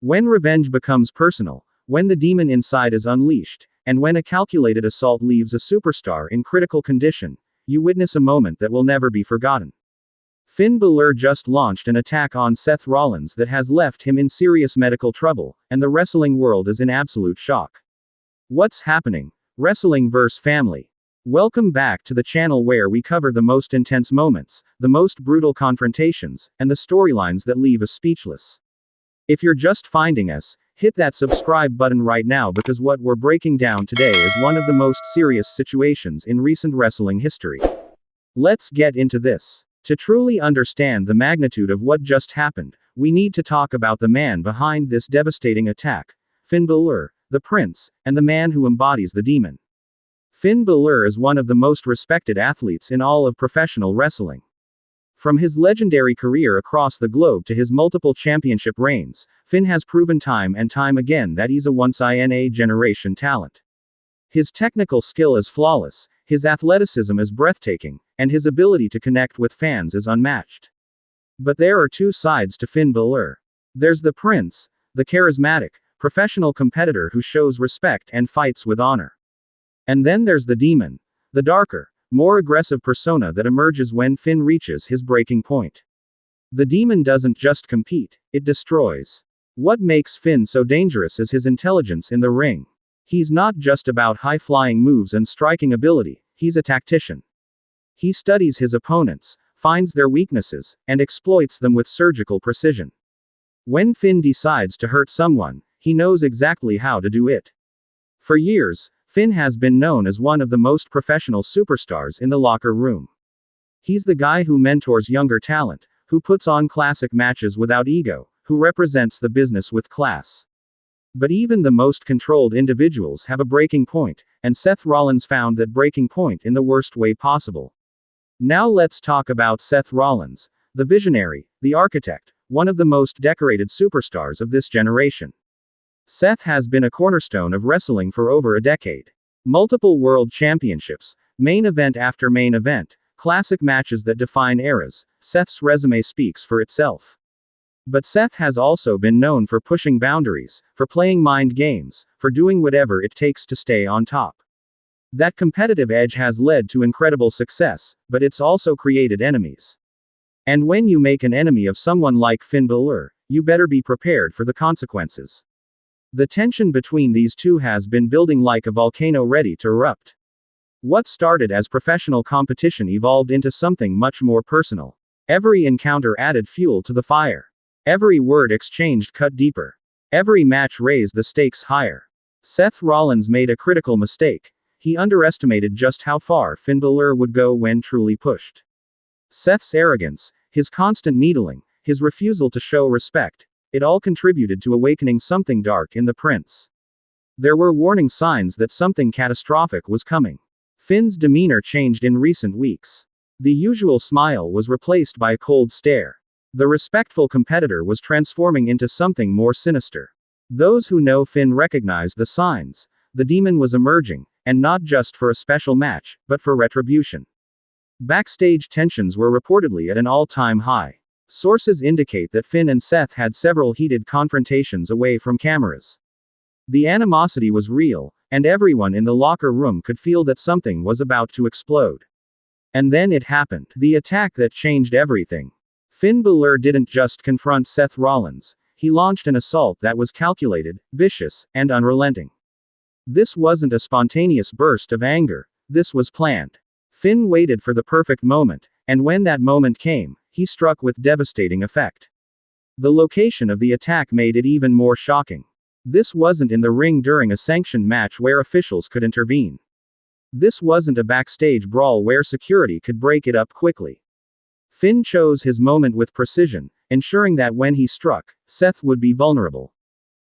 When revenge becomes personal, when the demon inside is unleashed, and when a calculated assault leaves a superstar in critical condition, you witness a moment that will never be forgotten. Finn Balor just launched an attack on Seth Rollins that has left him in serious medical trouble, and the wrestling world is in absolute shock. What's happening? Wrestling vs. Family. Welcome back to the channel where we cover the most intense moments, the most brutal confrontations, and the storylines that leave us speechless. If you're just finding us, hit that subscribe button right now because what we're breaking down today is one of the most serious situations in recent wrestling history. Let's get into this. To truly understand the magnitude of what just happened, we need to talk about the man behind this devastating attack, Finn Balor, the prince, and the man who embodies the demon. Finn Balor is one of the most respected athletes in all of professional wrestling. From his legendary career across the globe to his multiple championship reigns, Finn has proven time and time again that he's a once-in-a-generation talent. His technical skill is flawless, his athleticism is breathtaking, and his ability to connect with fans is unmatched. But there are two sides to Finn Balor. There's the prince, the charismatic, professional competitor who shows respect and fights with honor. And then there's the demon, the darker, more aggressive persona that emerges when Finn reaches his breaking point. The demon doesn't just compete, it destroys. What makes Finn so dangerous is his intelligence in the ring. He's not just about high-flying moves and striking ability, he's a tactician. He studies his opponents, finds their weaknesses, and exploits them with surgical precision. When Finn decides to hurt someone, he knows exactly how to do it. For years, Finn has been known as one of the most professional superstars in the locker room. He's the guy who mentors younger talent, who puts on classic matches without ego, who represents the business with class. But even the most controlled individuals have a breaking point, and Seth Rollins found that breaking point in the worst way possible. Now let's talk about Seth Rollins, the visionary, the architect, one of the most decorated superstars of this generation. Seth has been a cornerstone of wrestling for over a decade. Multiple world championships, main event after main event, classic matches that define eras, Seth's resume speaks for itself. But Seth has also been known for pushing boundaries, for playing mind games, for doing whatever it takes to stay on top. That competitive edge has led to incredible success, but it's also created enemies. And when you make an enemy of someone like Finn Balor, you better be prepared for the consequences. The tension between these two has been building like a volcano ready to erupt. What started as professional competition evolved into something much more personal. Every encounter added fuel to the fire. Every word exchanged cut deeper. Every match raised the stakes higher. Seth Rollins made a critical mistake. He underestimated just how far Finn Balor would go when truly pushed. Seth's arrogance, his constant needling, his refusal to show respect, it all contributed to awakening something dark in the prince. There were warning signs that something catastrophic was coming. Finn's demeanor changed in recent weeks. The usual smile was replaced by a cold stare. The respectful competitor was transforming into something more sinister. Those who know Finn recognized the signs. The demon was emerging, and not just for a special match, but for retribution. Backstage tensions were reportedly at an all-time high. Sources indicate that Finn and Seth had several heated confrontations away from cameras. The animosity was real, and everyone in the locker room could feel that something was about to explode. And then it happened. The attack that changed everything. Finn Balor didn't just confront Seth Rollins, he launched an assault that was calculated, vicious, and unrelenting. This wasn't a spontaneous burst of anger, this was planned. Finn waited for the perfect moment, and when that moment came, he struck with devastating effect. The location of the attack made it even more shocking. This wasn't in the ring during a sanctioned match where officials could intervene. This wasn't a backstage brawl where security could break it up quickly. Finn chose his moment with precision, ensuring that when he struck, Seth would be vulnerable.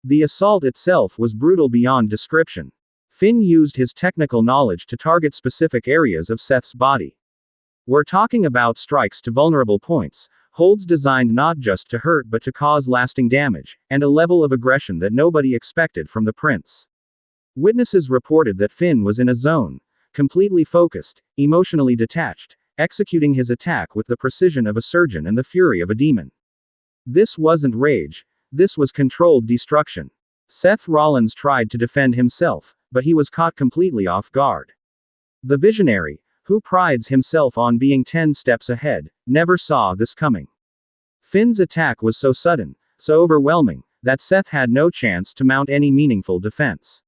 The assault itself was brutal beyond description. Finn used his technical knowledge to target specific areas of Seth's body. We're talking about strikes to vulnerable points, holds designed not just to hurt but to cause lasting damage, and a level of aggression that nobody expected from the prince. Witnesses reported that Finn was in a zone, completely focused, emotionally detached, executing his attack with the precision of a surgeon and the fury of a demon. This wasn't rage, This was controlled destruction. Seth Rollins tried to defend himself, but he was caught completely off guard. The visionary, who prides himself on being 10 steps ahead, never saw this coming. Finn's attack was so sudden, so overwhelming, that Seth had no chance to mount any meaningful defense.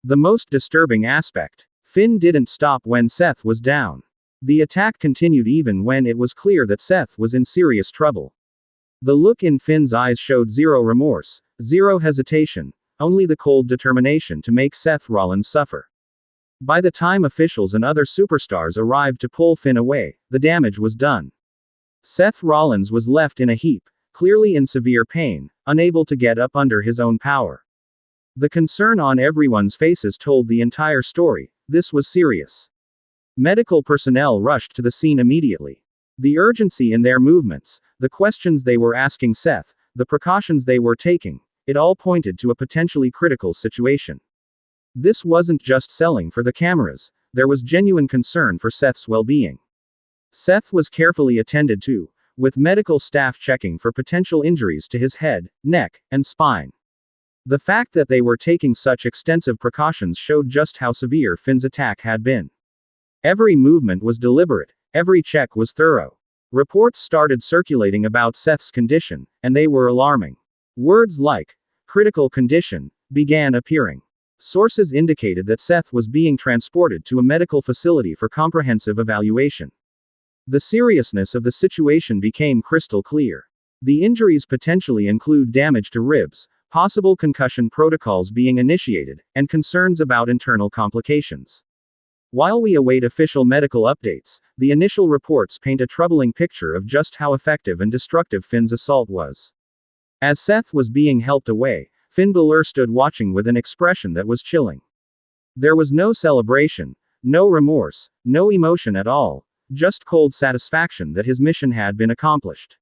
The most disturbing aspect: Finn didn't stop when Seth was down. The attack continued even when it was clear that Seth was in serious trouble. The look in Finn's eyes showed zero remorse, zero hesitation, only the cold determination to make Seth Rollins suffer. By the time officials and other superstars arrived to pull Finn away, the damage was done. Seth Rollins was left in a heap, clearly in severe pain, unable to get up under his own power. The concern on everyone's faces told the entire story. This was serious. Medical personnel rushed to the scene immediately. The urgency in their movements, the questions they were asking Seth, the precautions they were taking, it all pointed to a potentially critical situation. This wasn't just selling for the cameras, there was genuine concern for Seth's well-being. Seth was carefully attended to, with medical staff checking for potential injuries to his head, neck, and spine. The fact that they were taking such extensive precautions showed just how severe Finn's attack had been. Every movement was deliberate, every check was thorough. Reports started circulating about Seth's condition, and they were alarming. Words like critical condition began appearing. Sources indicated that Seth was being transported to a medical facility for comprehensive evaluation. The seriousness of the situation became crystal clear. The injuries potentially include damage to ribs, possible concussion protocols being initiated, and concerns about internal complications. While we await official medical updates, the initial reports paint a troubling picture of just how effective and destructive Finn's assault was. As Seth was being helped away, Finn Balor stood watching with an expression that was chilling. There was no celebration, no remorse, no emotion at all, just cold satisfaction that his mission had been accomplished.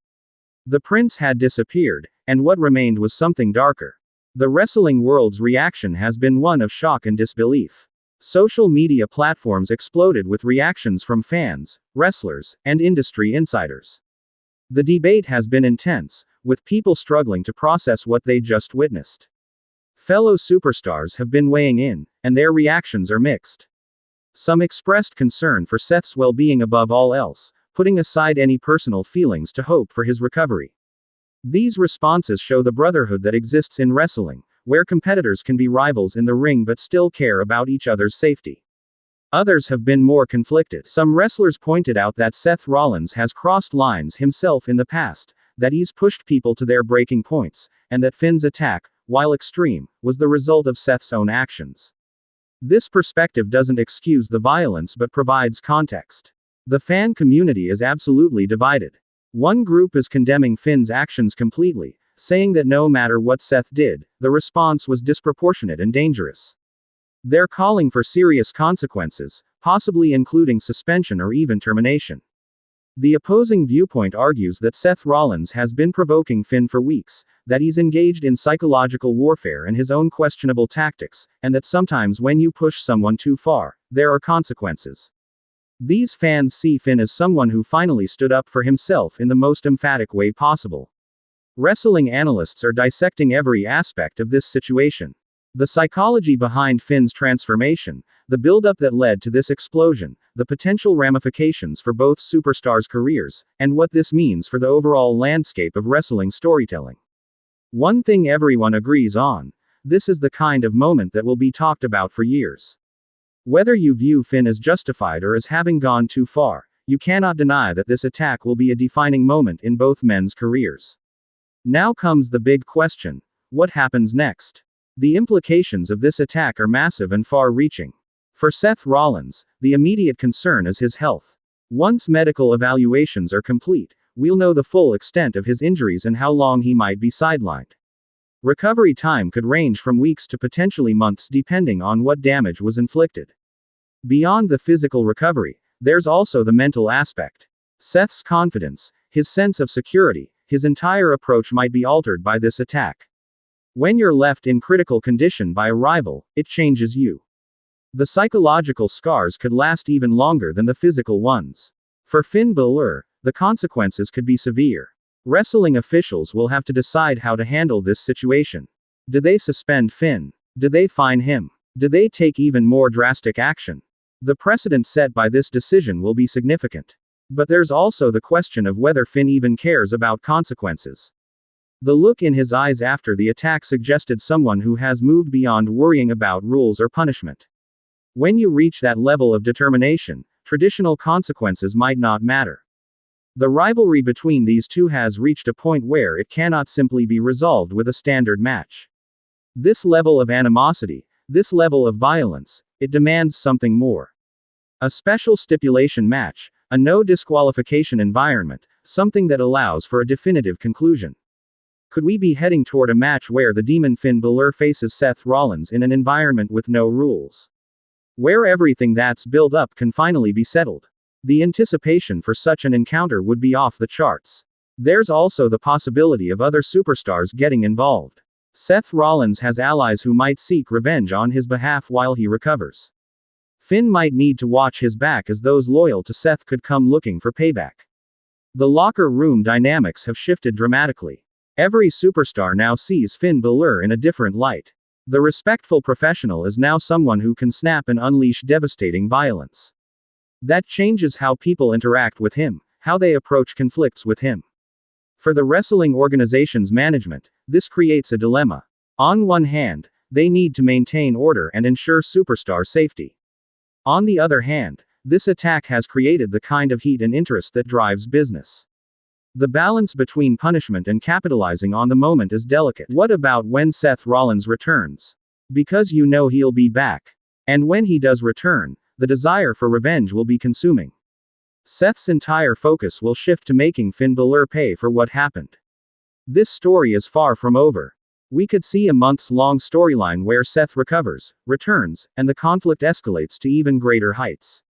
The prince had disappeared, and what remained was something darker. The wrestling world's reaction has been one of shock and disbelief. Social media platforms exploded with reactions from fans, wrestlers, and industry insiders. The debate has been intense, with people struggling to process what they just witnessed. Fellow superstars have been weighing in, and their reactions are mixed. Some expressed concern for Seth's well-being above all else, putting aside any personal feelings to hope for his recovery. These responses show the brotherhood that exists in wrestling, where competitors can be rivals in the ring but still care about each other's safety. Others have been more conflicted. Some wrestlers pointed out that Seth Rollins has crossed lines himself in the past, that he's pushed people to their breaking points, and that Finn's attack, while extreme, was the result of Seth's own actions. This perspective doesn't excuse the violence but provides context. The fan community is absolutely divided. One group is condemning Finn's actions completely, saying that no matter what Seth did, the response was disproportionate and dangerous. They're calling for serious consequences, possibly including suspension or even termination. The opposing viewpoint argues that Seth Rollins has been provoking Finn for weeks, that he's engaged in psychological warfare and his own questionable tactics, and that sometimes when you push someone too far, there are consequences. These fans see Finn as someone who finally stood up for himself in the most emphatic way possible. Wrestling analysts are dissecting every aspect of this situation. The psychology behind Finn's transformation, the buildup that led to this explosion, the potential ramifications for both superstars' careers, and what this means for the overall landscape of wrestling storytelling. One thing everyone agrees on: this is the kind of moment that will be talked about for years. Whether you view Finn as justified or as having gone too far, you cannot deny that this attack will be a defining moment in both men's careers. Now comes the big question: what happens next? The implications of this attack are massive and far-reaching. For Seth Rollins, the immediate concern is his health. Once medical evaluations are complete, we'll know the full extent of his injuries and how long he might be sidelined. Recovery time could range from weeks to potentially months depending on what damage was inflicted. Beyond the physical recovery, there's also the mental aspect. Seth's confidence, his sense of security, his entire approach might be altered by this attack. When you're left in critical condition by a rival, it changes you. The psychological scars could last even longer than the physical ones. For Finn Balor, the consequences could be severe. Wrestling officials will have to decide how to handle this situation. Do they suspend Finn? Do they fine him? Do they take even more drastic action? The precedent set by this decision will be significant. But there's also the question of whether Finn even cares about consequences. The look in his eyes after the attack suggested someone who has moved beyond worrying about rules or punishment. When you reach that level of determination, traditional consequences might not matter. The rivalry between these two has reached a point where it cannot simply be resolved with a standard match. This level of animosity, this level of violence, it demands something more. A special stipulation match, a no disqualification environment, something that allows for a definitive conclusion. Could we be heading toward a match where the demon Finn Balor faces Seth Rollins in an environment with no rules? Where everything that's built up can finally be settled. The anticipation for such an encounter would be off the charts. There's also the possibility of other superstars getting involved. Seth Rollins has allies who might seek revenge on his behalf while he recovers. Finn might need to watch his back as those loyal to Seth could come looking for payback. The locker room dynamics have shifted dramatically. Every superstar now sees Finn Balor in a different light. The respectful professional is now someone who can snap and unleash devastating violence. That changes how people interact with him, how they approach conflicts with him. For the wrestling organization's management, this creates a dilemma. On one hand, they need to maintain order and ensure superstar safety. On the other hand, this attack has created the kind of heat and interest that drives business. The balance between punishment and capitalizing on the moment is delicate. What about when Seth Rollins returns? Because you know he'll be back. And when he does return, the desire for revenge will be consuming. Seth's entire focus will shift to making Finn Balor pay for what happened. This story is far from over. We could see a months-long storyline where Seth recovers, returns, and the conflict escalates to even greater heights.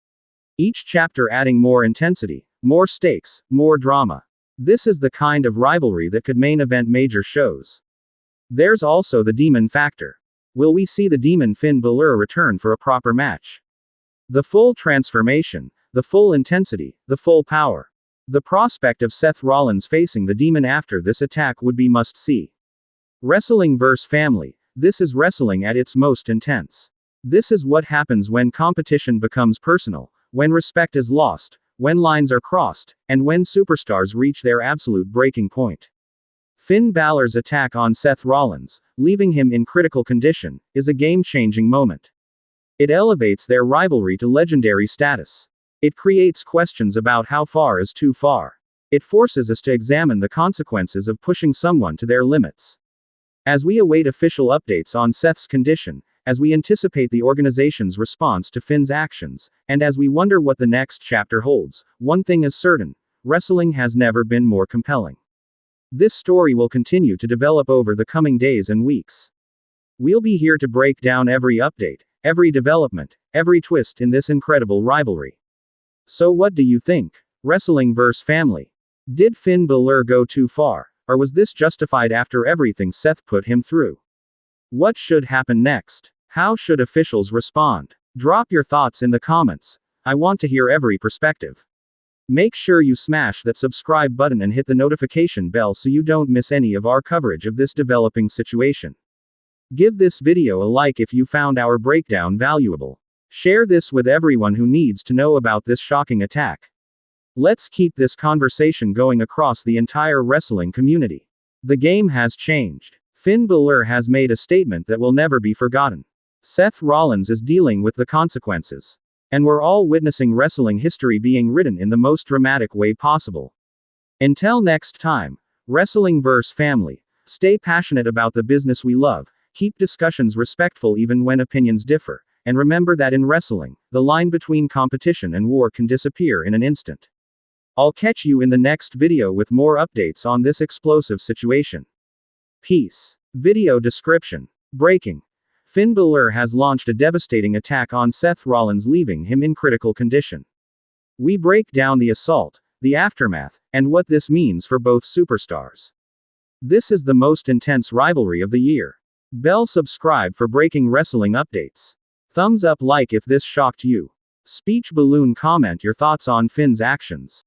Each chapter adding more intensity, more stakes, more drama. This is the kind of rivalry that could main event major shows. There's also the demon factor. Will we see the demon Finn Balor return for a proper match? The full transformation, the full intensity, the full power. The prospect of Seth Rollins facing the demon after this attack would be must-see. Wrestling vs. family. This is wrestling at its most intense. This is what happens when competition becomes personal, when respect is lost, when lines are crossed, and when superstars reach their absolute breaking point. Finn Balor's attack on Seth Rollins, leaving him in critical condition, is a game-changing moment. It elevates their rivalry to legendary status. It creates questions about how far is too far. It forces us to examine the consequences of pushing someone to their limits. As we await official updates on Seth's condition, as we anticipate the organization's response to Finn's actions, and as we wonder what the next chapter holds, one thing is certain: wrestling has never been more compelling. This story will continue to develop over the coming days and weeks. We'll be here to break down every update, every development, every twist in this incredible rivalry. So what do you think? Wrestling vs. family. Did Finn Balor go too far? Or was this justified after everything Seth put him through? What should happen next? How should officials respond? Drop your thoughts in the comments. I want to hear every perspective. Make sure you smash that subscribe button and hit the notification bell so you don't miss any of our coverage of this developing situation. Give this video a like if you found our breakdown valuable. Share this with everyone who needs to know about this shocking attack. Let's keep this conversation going across the entire wrestling community. The game has changed. Finn Balor has made a statement that will never be forgotten. Seth Rollins is dealing with the consequences. And we're all witnessing wrestling history being written in the most dramatic way possible. Until next time, wrestling vs. family. Stay passionate about the business we love, keep discussions respectful even when opinions differ, and remember that in wrestling, the line between competition and war can disappear in an instant. I'll catch you in the next video with more updates on this explosive situation. Peace. Video description. Breaking. Finn Balor has launched a devastating attack on Seth Rollins, leaving him in critical condition. We break down the assault, the aftermath, and what this means for both superstars. This is the most intense rivalry of the year. Bell subscribe for breaking wrestling updates. Thumbs up like if this shocked you. Speech balloon comment your thoughts on Finn's actions.